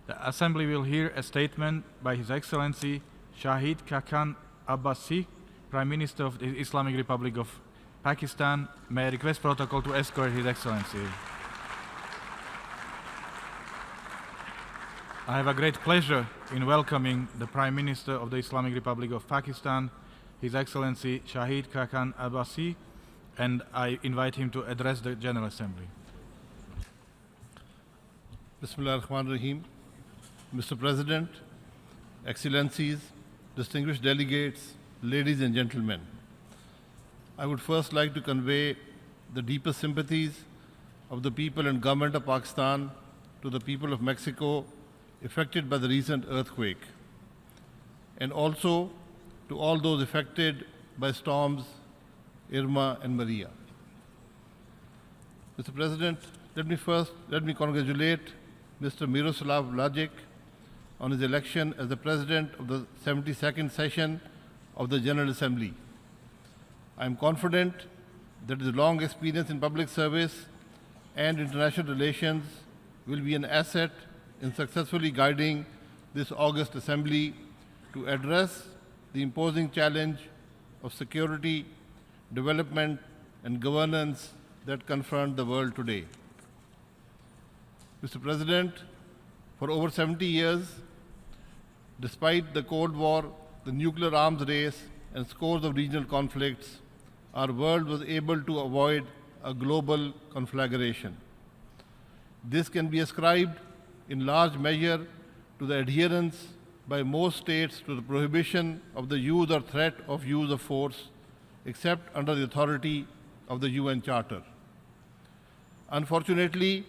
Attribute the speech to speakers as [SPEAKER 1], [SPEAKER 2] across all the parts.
[SPEAKER 1] The Assembly will hear a statement by His Excellency Shahid Khaqan Abbasi, Prime Minister of the Islamic Republic of Pakistan. May I request protocol to escort His Excellency. I have a great pleasure in welcoming the Prime Minister of the Islamic Republic of Pakistan, His Excellency Shahid Khaqan Abbasi, and I invite him to address the General Assembly.
[SPEAKER 2] Bismillah ar-Rahman ar-Rahim. Mr. President, Excellencies, distinguished delegates, ladies and gentlemen, I would first like to convey the deepest sympathies of the people and government of Pakistan to the people of Mexico affected by the recent earthquake, and also to all those affected by storms Irma and Maria. Mr. President, let me congratulate Mr. Miroslav Lajcik on his election as the President of the 72nd session of the General Assembly. I am confident that his long experience in public service and international relations will be an asset in successfully guiding this august Assembly to address the imposing challenge of security, development, and governance that confront the world today. Mr. President, for over 70 years, despite the Cold War, the nuclear arms race, and scores of regional conflicts, our world was able to avoid a global conflagration. This can be ascribed in large measure to the adherence by most states to the prohibition of the use or threat of use of force, except under the authority of the UN Charter. Unfortunately,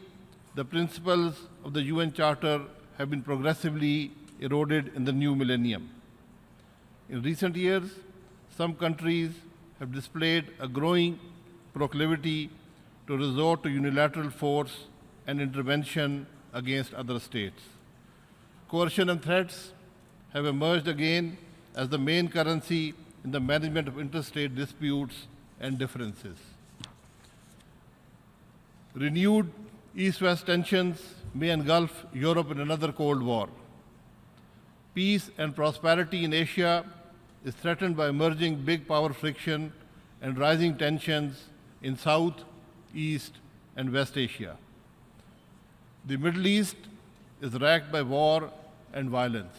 [SPEAKER 2] the principles of the UN Charter have been progressively eroded in the new millennium. In recent years, some countries have displayed a growing proclivity to resort to unilateral force and intervention against other states. Coercion and threats have emerged again as the main currency in the management of interstate disputes and differences. Renewed East-West tensions may engulf Europe in another Cold War. Peace and prosperity in Asia is threatened by emerging big power friction and rising tensions in South, East, and West Asia. The Middle East is racked by war and violence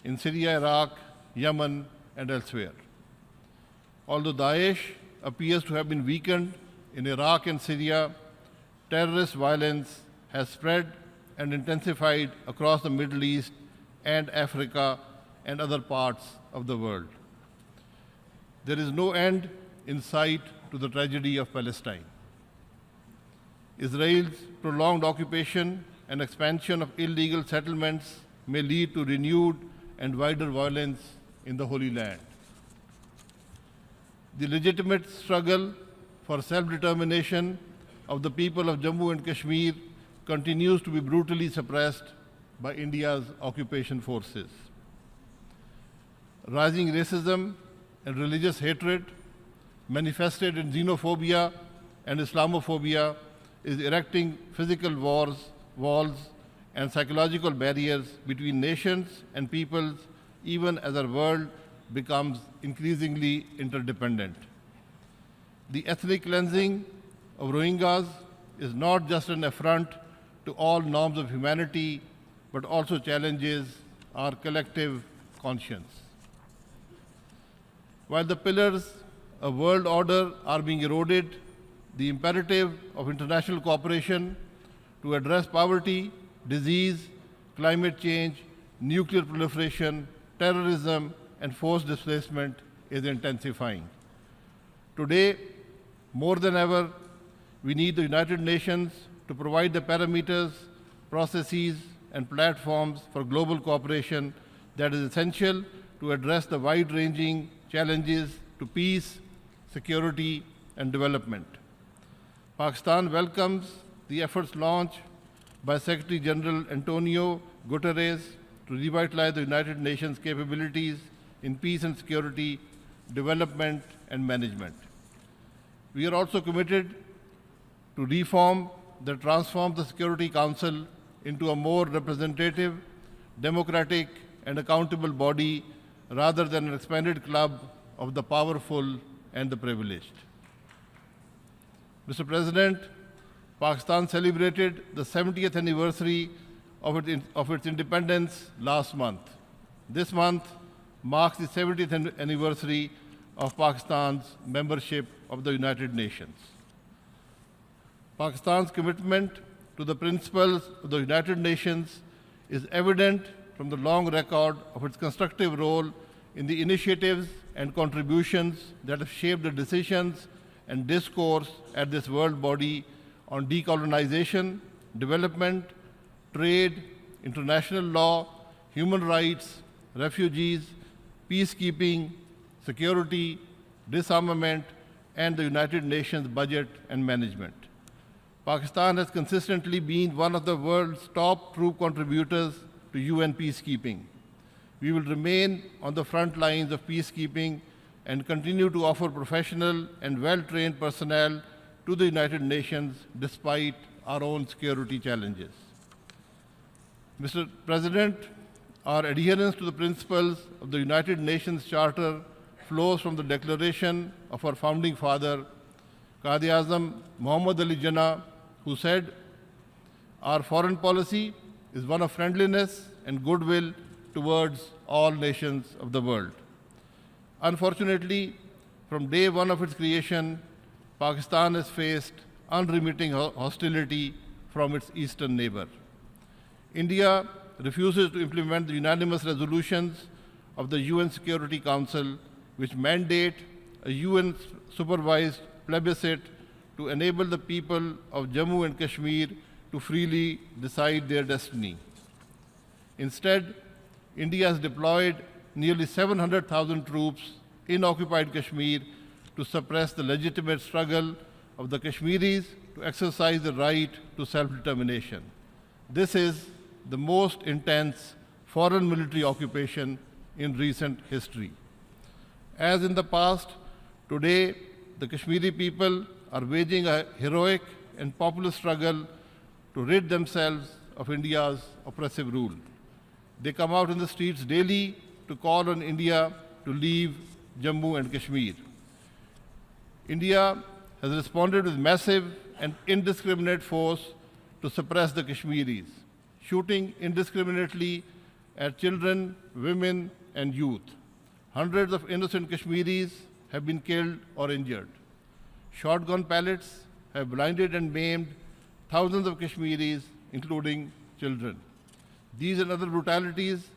[SPEAKER 2] in Syria, Iraq, Yemen, and elsewhere. Although Daesh appears to have been weakened in Iraq and Syria, terrorist violence has spread and intensified across the Middle East and Africa and other parts of the world. There is no end in sight to the tragedy of Palestine. Israel's prolonged occupation and expansion of illegal settlements may lead to renewed and wider violence in the Holy Land. The legitimate struggle for self-determination of the people of Jammu and Kashmir continues to be brutally suppressed by India's occupation forces. Rising racism and religious hatred manifested in xenophobia and Islamophobia is erecting physical walls, and psychological barriers between nations and peoples, even as our world becomes increasingly interdependent. The ethnic cleansing of Rohingyas is not just an affront to all norms of humanity, but also challenges our collective conscience. While the pillars of world order are being eroded, the imperative of international cooperation to address poverty, disease, climate change, nuclear proliferation, terrorism, and forced displacement is intensifying. Today, more than ever, we need the United Nations to provide the parameters, processes, and platforms for global cooperation that is essential to address the wide-ranging challenges to peace, security, and development. Pakistan welcomes the efforts launched by Secretary General Antonio Guterres to revitalize the United Nations capabilities in peace and security, development, and management. We are also committed to reform that transforms the Security Council into a more representative, democratic, and accountable body rather than an expanded club of the powerful and the privileged. Mr. President, Pakistan celebrated the 70th anniversary of its independence last month. This month marks the 70th anniversary of Pakistan's membership of the United Nations. Pakistan's commitment to the principles of the United Nations is evident from the long record of its constructive role in the initiatives and contributions that have shaped the decisions and discourse at this world body on decolonization, development, trade, international law, human rights, refugees, peacekeeping, security, disarmament, and the United Nations budget and management. Pakistan has consistently been one of the world's top troop contributors to UN peacekeeping. We will remain on the front lines of peacekeeping and continue to offer professional and well-trained personnel to the United Nations despite our own security challenges. Mr. President, our adherence to the principles of the United Nations Charter flows from the declaration of our founding father, Quaid-e-Azam Muhammad Ali Jinnah, who said, "Our foreign policy is one of friendliness and goodwill towards all nations of the world." Unfortunately, from day one of its creation, Pakistan has faced unremitting hostility from its eastern neighbor. India refuses to implement the unanimous resolutions of the UN Security Council, which mandate a UN-supervised plebiscite to enable the people of Jammu and Kashmir to freely decide their destiny. Instead, India has deployed nearly 700,000 troops in occupied Kashmir to suppress the legitimate struggle of the Kashmiris to exercise the right to self-determination. This is the most intense foreign military occupation in recent history. As in the past, today the Kashmiri people are waging a heroic and populist struggle to rid themselves of India's oppressive rule. They come out in the streets daily to call on India to leave Jammu and Kashmir. India has responded with massive and indiscriminate force to suppress the Kashmiris, shooting indiscriminately at children, women, and youth. Hundreds of innocent Kashmiris have been killed or injured. Shotgun pellets have blinded and maimed thousands of Kashmiris, including children. These and other brutalities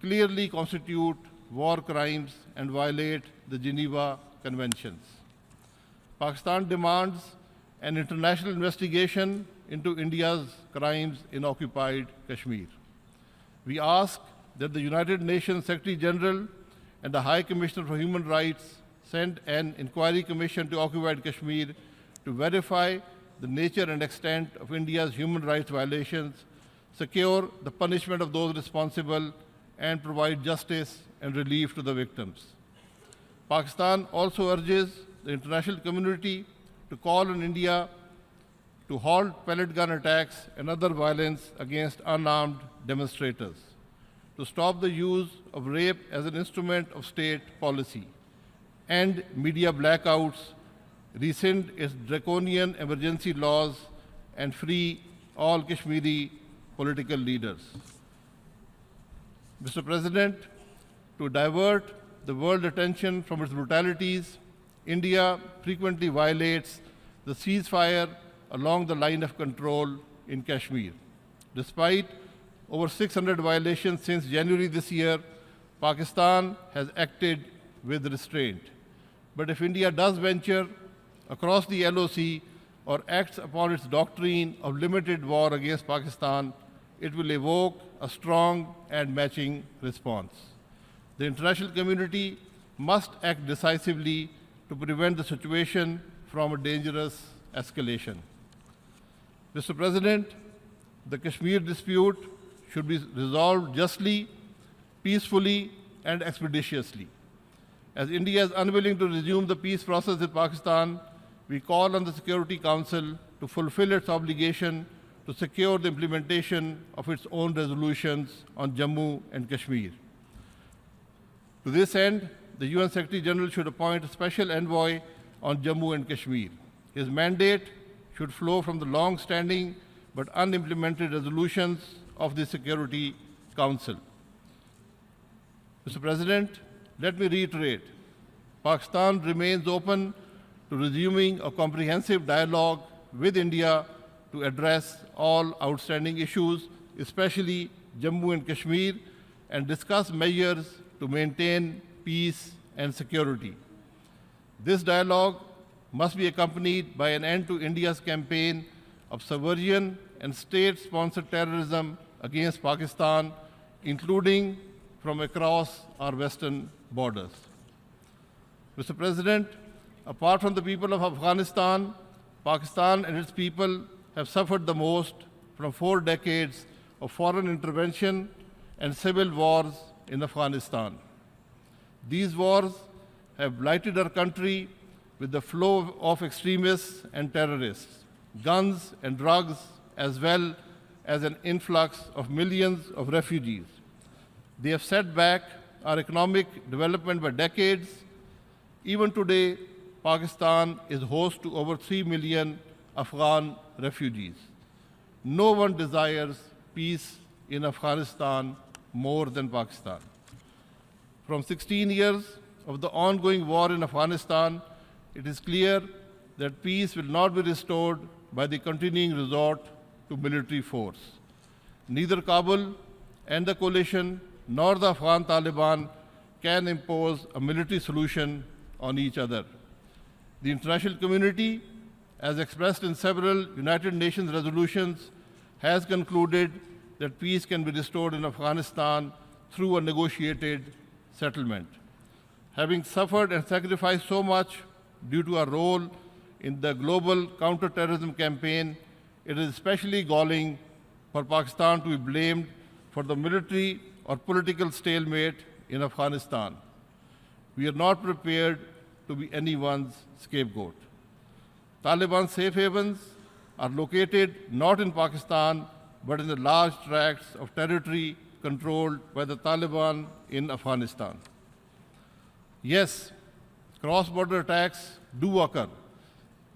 [SPEAKER 2] clearly constitute war crimes and violate the Geneva Conventions. Pakistan demands an international investigation into India's crimes in occupied Kashmir. We ask that the United Nations Secretary General and the High Commissioner for Human Rights send an inquiry commission to occupied Kashmir to verify the nature and extent of India's human rights violations, secure the punishment of those responsible, and provide justice and relief to the victims. Pakistan also urges the international community to call on India to halt pellet gun attacks and other violence against unarmed demonstrators, to stop the use of rape as an instrument of state policy, end media blackouts, rescind its draconian emergency laws, and free all Kashmiri political leaders. Mr. President, to divert the world attention from its brutalities, India frequently violates the ceasefire along the line of control in Kashmir. Despite over 600 violations since January this year, Pakistan has acted with restraint. But if India does venture across the LOC or acts upon its doctrine of limited war against Pakistan, it will evoke a strong and matching response. The international community must act decisively to prevent the situation from a dangerous escalation. Mr. President, the Kashmir dispute should be resolved justly, peacefully, and expeditiously. As India is unwilling to resume the peace process in Pakistan, we call on the Security Council to fulfill its obligation to secure the implementation of its own resolutions on Jammu and Kashmir. To this end, the UN Secretary General should appoint a special envoy on Jammu and Kashmir. His mandate should flow from the long-standing but unimplemented resolutions of the Security Council. Mr. President, let me reiterate, Pakistan remains open to resuming a comprehensive dialogue with India to address all outstanding issues, especially Jammu and Kashmir, and discuss measures to maintain peace and security. This dialogue must be accompanied by an end to India's campaign of subversion and state-sponsored terrorism against Pakistan, including from across our western borders. Mr. President, apart from the people of Afghanistan, Pakistan and its people have suffered the most from 4 decades of foreign intervention and civil wars in Afghanistan. These wars have blighted our country with the flow of extremists and terrorists, guns and drugs, as well as an influx of millions of refugees. They have set back our economic development by decades. Even today, Pakistan is host to over 3 million Afghan refugees. No one desires peace in Afghanistan more than Pakistan. From 16 years of the ongoing war in Afghanistan, it is clear that peace will not be restored by the continuing resort to military force. Neither Kabul and the coalition nor the Afghan Taliban can impose a military solution on each other. The international community, as expressed in several United Nations resolutions, has concluded that peace can be restored in Afghanistan through a negotiated settlement. Having suffered and sacrificed so much due to our role in the global counter-terrorism campaign, it is especially galling for Pakistan to be blamed for the military or political stalemate in Afghanistan. We are not prepared to be anyone's scapegoat. Taliban safe havens are located not in Pakistan, but in the large tracts of territory controlled by the Taliban in Afghanistan. Yes, cross-border attacks do occur.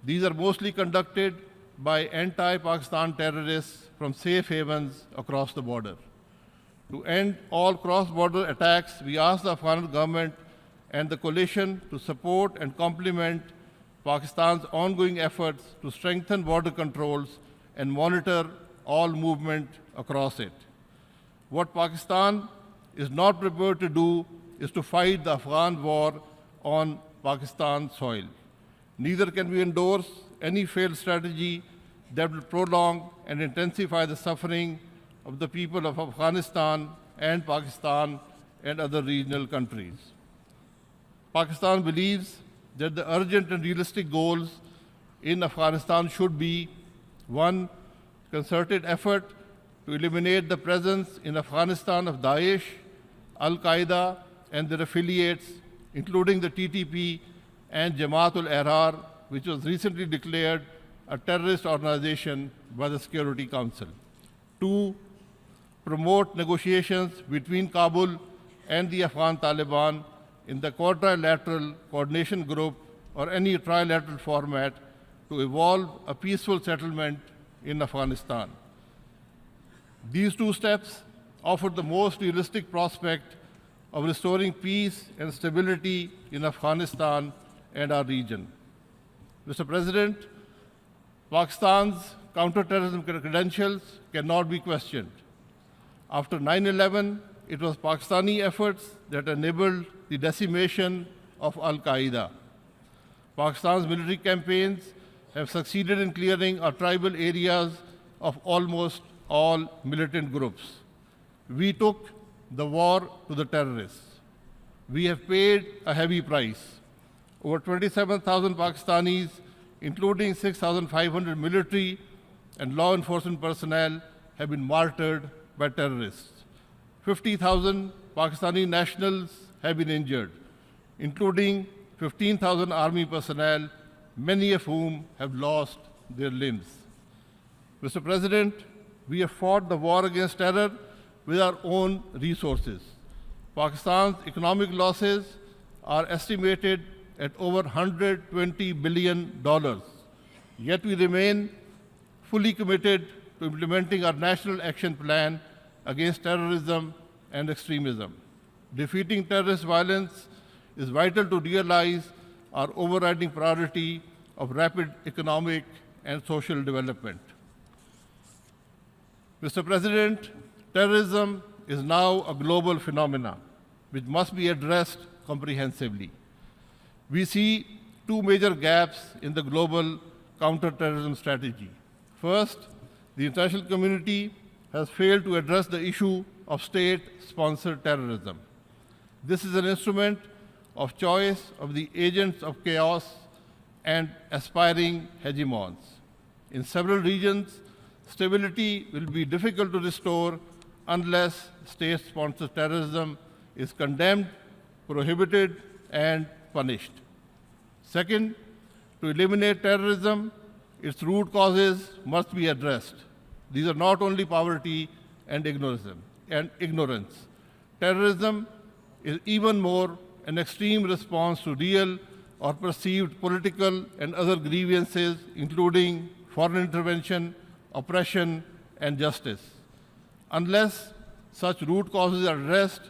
[SPEAKER 2] These are mostly conducted by anti-Pakistan terrorists from safe havens across the border. To end all cross-border attacks, we ask the Afghan government and the coalition to support and complement Pakistan's ongoing efforts to strengthen border controls and monitor all movement across it. What Pakistan is not prepared to do is to fight the Afghan war on Pakistan soil. Neither can we endorse any failed strategy that will prolong and intensify the suffering of the people of Afghanistan and Pakistan and other regional countries. Pakistan believes that the urgent and realistic goals in Afghanistan should be: 1, concerted effort to eliminate the presence in Afghanistan of Daesh, Al-Qaeda, and their affiliates, including the TTP and Jamaat-ul-Ahrar, which was recently declared a terrorist organization by the Security Council. 2, promote negotiations between Kabul and the Afghan Taliban in the quadrilateral coordination group or any trilateral format to evolve a peaceful settlement in Afghanistan. These 2 steps offer the most realistic prospect of restoring peace and stability in Afghanistan and our region. Mr. President, Pakistan's counterterrorism credentials cannot be questioned. After 9/11, it was Pakistani efforts that enabled the decimation of Al-Qaeda. Pakistan's military campaigns have succeeded in clearing our tribal areas of almost all militant groups. We took the war to the terrorists. We have paid a heavy price. Over 27,000 Pakistanis, including 6,500 military and law enforcement personnel, have been martyred by terrorists. 50,000 Pakistani nationals have been injured, including 15,000 army personnel, many of whom have lost their limbs. Mr. President, we have fought the war against terror with our own resources. Pakistan's economic losses are estimated at over $120 billion. Yet we remain fully committed to implementing our national action plan against terrorism and extremism. Defeating terrorist violence is vital to realize our overriding priority of rapid economic and social development. Mr. President, terrorism is now a global phenomenon which must be addressed comprehensively. We see two major gaps in the global counter-terrorism strategy. First, the international community has failed to address the issue of state-sponsored terrorism. This is an instrument of choice of the agents of chaos and aspiring hegemons. In several regions, stability will be difficult to restore unless state-sponsored terrorism is condemned, prohibited, and punished. Second, to eliminate terrorism, its root causes must be addressed. These are not only poverty and ignorance. Terrorism is even more an extreme response to real or perceived political and other grievances, including foreign intervention, oppression, and justice. Unless such root causes are addressed,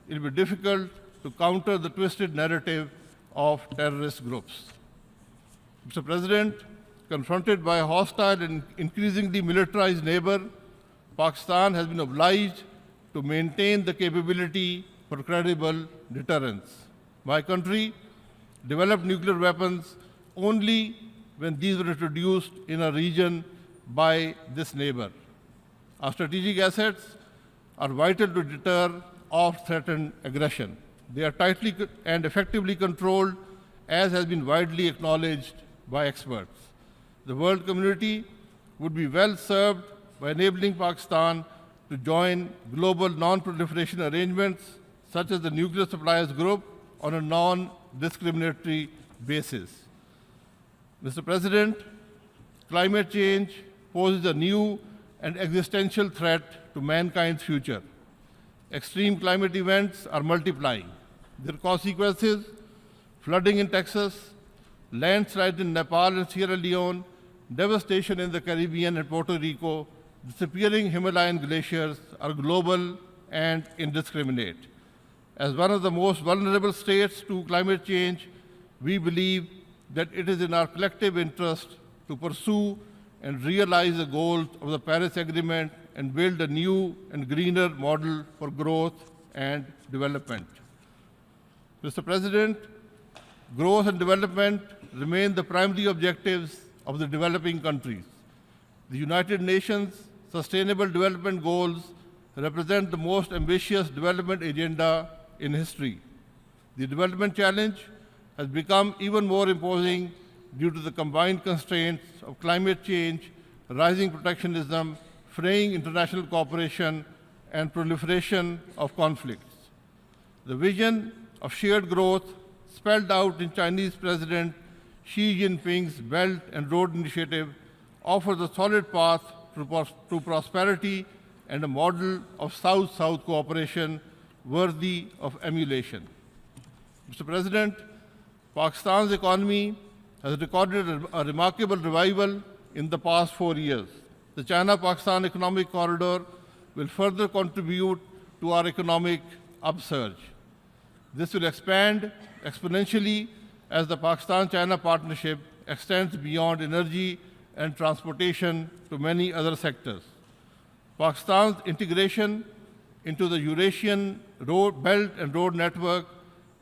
[SPEAKER 2] it will be difficult to counter the twisted narrative of terrorist groups. Mr. President, confronted by a hostile and increasingly militarized neighbor, Pakistan has been obliged to maintain the capability for credible deterrence. My country developed nuclear weapons only when these were introduced in a region by this neighbor. Our strategic assets are vital to deter oft-threatened aggression. They are tightly and effectively controlled, as has been widely acknowledged by experts. The world community would be well served by enabling Pakistan to join global non-proliferation arrangements such as the Nuclear Suppliers Group on a non-discriminatory basis. Mr. President, climate change poses a new and existential threat to mankind's future. Extreme climate events are multiplying. Their consequences, flooding in Texas, landslides in Nepal and Sierra Leone, devastation in the Caribbean and Puerto Rico, disappearing Himalayan glaciers are global and indiscriminate. As one of the most vulnerable states to climate change, we believe that it is in our collective interest to pursue and realize the goals of the Paris Agreement and build a new and greener model for growth and development. Mr. President, growth and development remain the primary objectives of the developing countries. The United Nations Sustainable Development Goals represent the most ambitious development agenda in history. The development challenge has become even more imposing due to the combined constraints of climate change, rising protectionism, fraying international cooperation, and proliferation of conflicts. The vision of shared growth spelled out in Chinese President Xi Jinping's Belt and Road Initiative offers a solid path to prosperity and a model of South-South cooperation worthy of emulation. Mr. President, Pakistan's economy has recorded a remarkable revival in the past 4 years. The China-Pakistan Economic Corridor will further contribute to our economic upsurge. This will expand exponentially as the Pakistan-China partnership extends beyond energy and transportation to many other sectors. Pakistan's integration into the Eurasian Belt and Road Network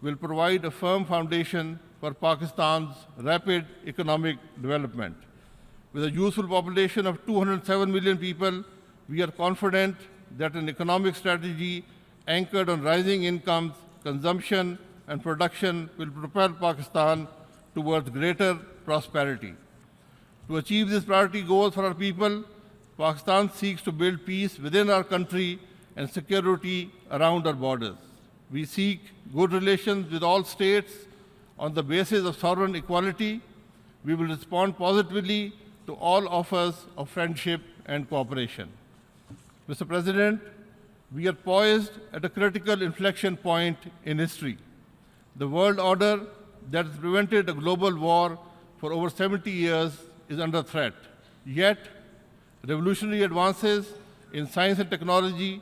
[SPEAKER 2] will provide a firm foundation for Pakistan's rapid economic development. With a youthful population of 207 million people, we are confident that an economic strategy anchored on rising incomes, consumption, and production will propel Pakistan towards greater prosperity. To achieve these priority goals for our people, Pakistan seeks to build peace within our country and security around our borders. We seek good relations with all states on the basis of sovereign equality. We will respond positively to all offers of friendship and cooperation. Mr. President, we are poised at a critical inflection point in history. The world order that has prevented a global war for over 70 years is under threat. Yet, revolutionary advances in science and technology,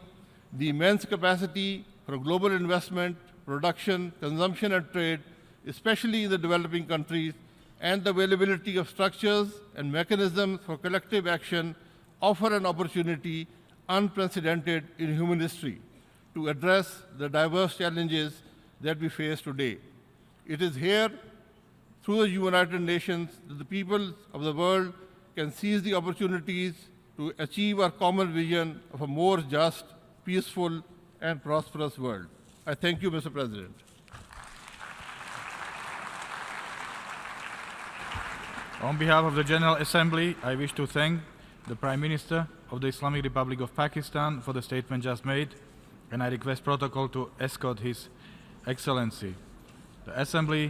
[SPEAKER 2] the immense capacity for global investment, production, consumption, and trade, especially in the developing countries, and the availability of structures and mechanisms for collective action offer an opportunity unprecedented in human history to address the diverse challenges that we face today. It is here, through the United Nations, that the peoples of the world can seize the opportunities to achieve our common vision of a more just, peaceful, and prosperous world. I thank you, Mr. President.
[SPEAKER 1] On behalf of the General Assembly, I wish to thank the Prime Minister of the Islamic Republic of Pakistan for the statement just made, and I request protocol to escort His Excellency. The Assembly